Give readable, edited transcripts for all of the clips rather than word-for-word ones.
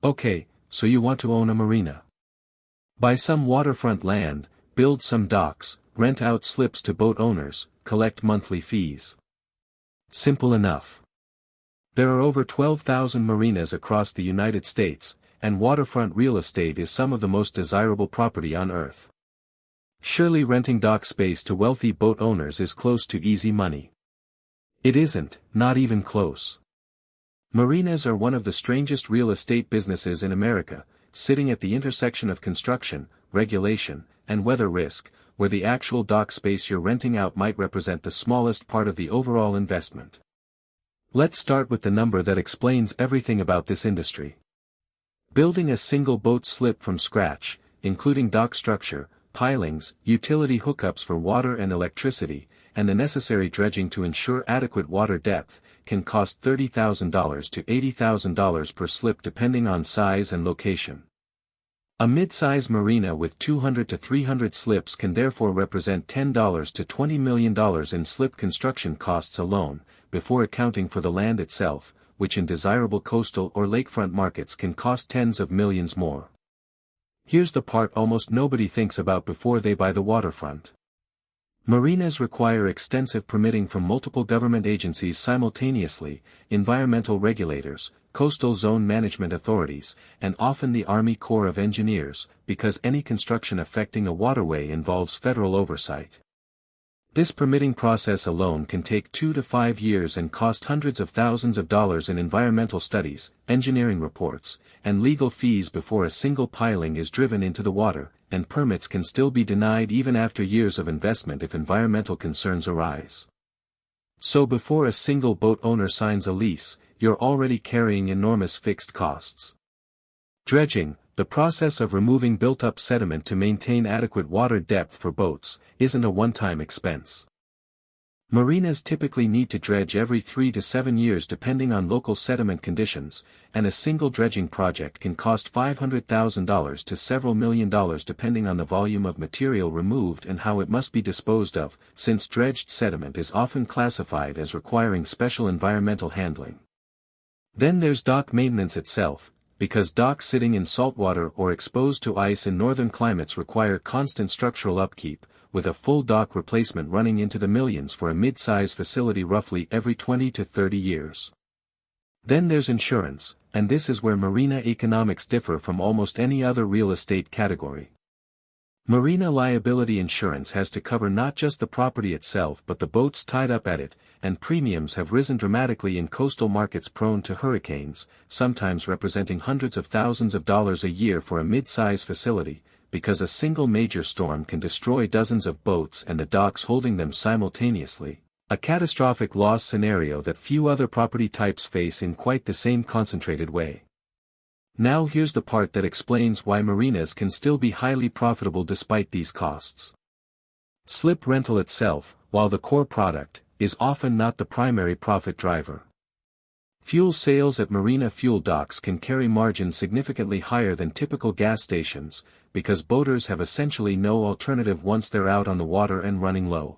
Okay, so you want to own a marina. Buy some waterfront land, build some docks, rent out slips to boat owners, collect monthly fees. Simple enough. There are over 12,000 marinas across the United States, and waterfront real estate is some of the most desirable property on earth. Surely renting dock space to wealthy boat owners is close to easy money. It isn't, not even close. Marinas are one of the strangest real estate businesses in America, sitting at the intersection of construction, regulation, and weather risk, where the actual dock space you're renting out might represent the smallest part of the overall investment. Let's start with the number that explains everything about this industry. Building a single boat slip from scratch, including dock structure, pilings, utility hookups for water and electricity, and the necessary dredging to ensure adequate water depth, can cost $30,000 to $80,000 per slip depending on size and location. A mid-size marina with 200 to 300 slips can therefore represent $10 to $20 million in slip construction costs alone, before accounting for the land itself, which in desirable coastal or lakefront markets can cost tens of millions more. Here's the part almost nobody thinks about before they buy the waterfront. Marinas require extensive permitting from multiple government agencies simultaneously, environmental regulators, coastal zone management authorities, and often the Army Corps of Engineers, because any construction affecting a waterway involves federal oversight. This permitting process alone can take 2 to 5 years and cost hundreds of thousands of dollars in environmental studies, engineering reports, and legal fees before a single piling is driven into the water, and permits can still be denied even after years of investment if environmental concerns arise. So before a single boat owner signs a lease, you're already carrying enormous fixed costs. Dredging, the process of removing built-up sediment to maintain adequate water depth for boats, isn't a one-time expense. Marinas typically need to dredge every 3 to 7 years depending on local sediment conditions, and a single dredging project can cost $500,000 to several $1 million depending on the volume of material removed and how it must be disposed of, since dredged sediment is often classified as requiring special environmental handling. Then there's dock maintenance itself, because docks sitting in saltwater or exposed to ice in northern climates require constant structural upkeep, with a full dock replacement running into the millions for a mid-size facility roughly every 20 to 30 years. Then there's insurance, and this is where marina economics differ from almost any other real estate category. Marina liability insurance has to cover not just the property itself but the boats tied up at it, and premiums have risen dramatically in coastal markets prone to hurricanes, sometimes representing hundreds of thousands of dollars a year for a mid-size facility, because a single major storm can destroy dozens of boats and the docks holding them simultaneously, a catastrophic loss scenario that few other property types face in quite the same concentrated way. Now here's the part that explains why marinas can still be highly profitable despite these costs. Slip rental itself, while the core product, is often not the primary profit driver. Fuel sales at marina fuel docks can carry margins significantly higher than typical gas stations, because boaters have essentially no alternative once they're out on the water and running low.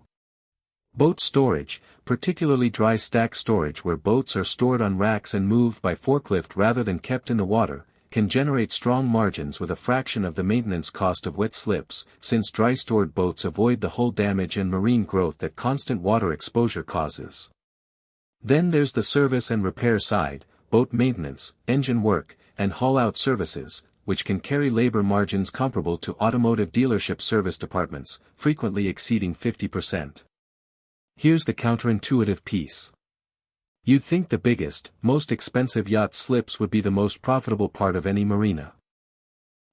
Boat storage, particularly dry stack storage where boats are stored on racks and moved by forklift rather than kept in the water, can generate strong margins with a fraction of the maintenance cost of wet slips, since dry stored boats avoid the hull damage and marine growth that constant water exposure causes. Then there's the service and repair side, boat maintenance, engine work, and haul-out services, which can carry labor margins comparable to automotive dealership service departments, frequently exceeding 50%. Here's the counterintuitive piece. You'd think the biggest, most expensive yacht slips would be the most profitable part of any marina.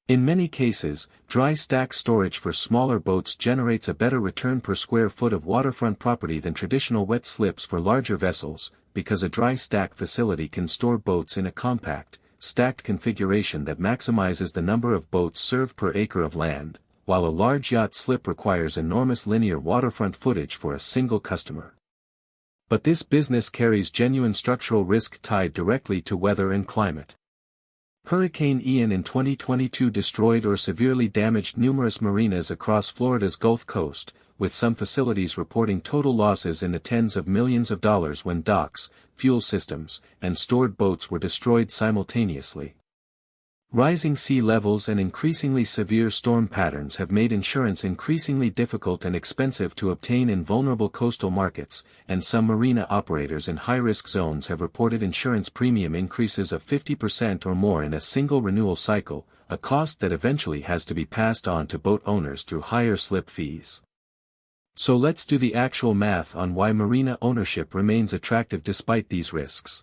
In many cases, dry stack storage for smaller boats generates a better return per square foot of waterfront property than traditional wet slips for larger vessels, because a dry stack facility can store boats in a compact, stacked configuration that maximizes the number of boats served per acre of land, while a large yacht slip requires enormous linear waterfront footage for a single customer. But this business carries genuine structural risk tied directly to weather and climate. Hurricane Ian in 2022 destroyed or severely damaged numerous marinas across Florida's Gulf Coast, with some facilities reporting total losses in the tens of millions of dollars when docks, fuel systems, and stored boats were destroyed simultaneously. Rising sea levels and increasingly severe storm patterns have made insurance increasingly difficult and expensive to obtain in vulnerable coastal markets, and some marina operators in high-risk zones have reported insurance premium increases of 50% or more in a single renewal cycle, a cost that eventually has to be passed on to boat owners through higher slip fees. So let's do the actual math on why marina ownership remains attractive despite these risks.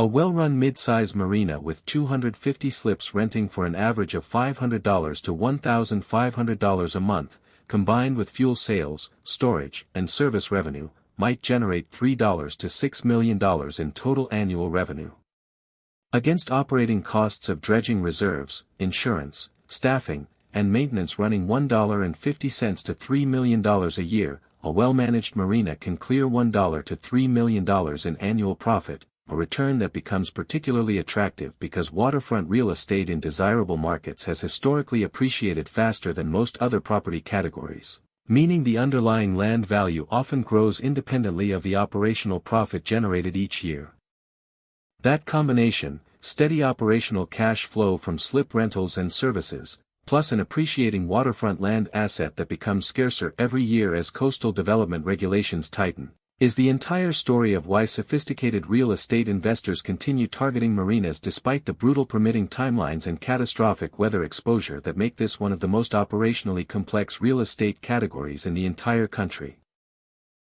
A well-run mid-size marina with 250 slips renting for an average of $500 to $1,500 a month, combined with fuel sales, storage, and service revenue, might generate $3 to $6 million in total annual revenue. Against operating costs of dredging reserves, insurance, staffing, and maintenance running $1.50 to $3 million a year, a well-managed marina can clear $1 to $3 million in annual profit, a return that becomes particularly attractive because waterfront real estate in desirable markets has historically appreciated faster than most other property categories, meaning the underlying land value often grows independently of the operational profit generated each year. That combination, steady operational cash flow from slip rentals and services, plus an appreciating waterfront land asset that becomes scarcer every year as coastal development regulations tighten, is the entire story of why sophisticated real estate investors continue targeting marinas despite the brutal permitting timelines and catastrophic weather exposure that make this one of the most operationally complex real estate categories in the entire country.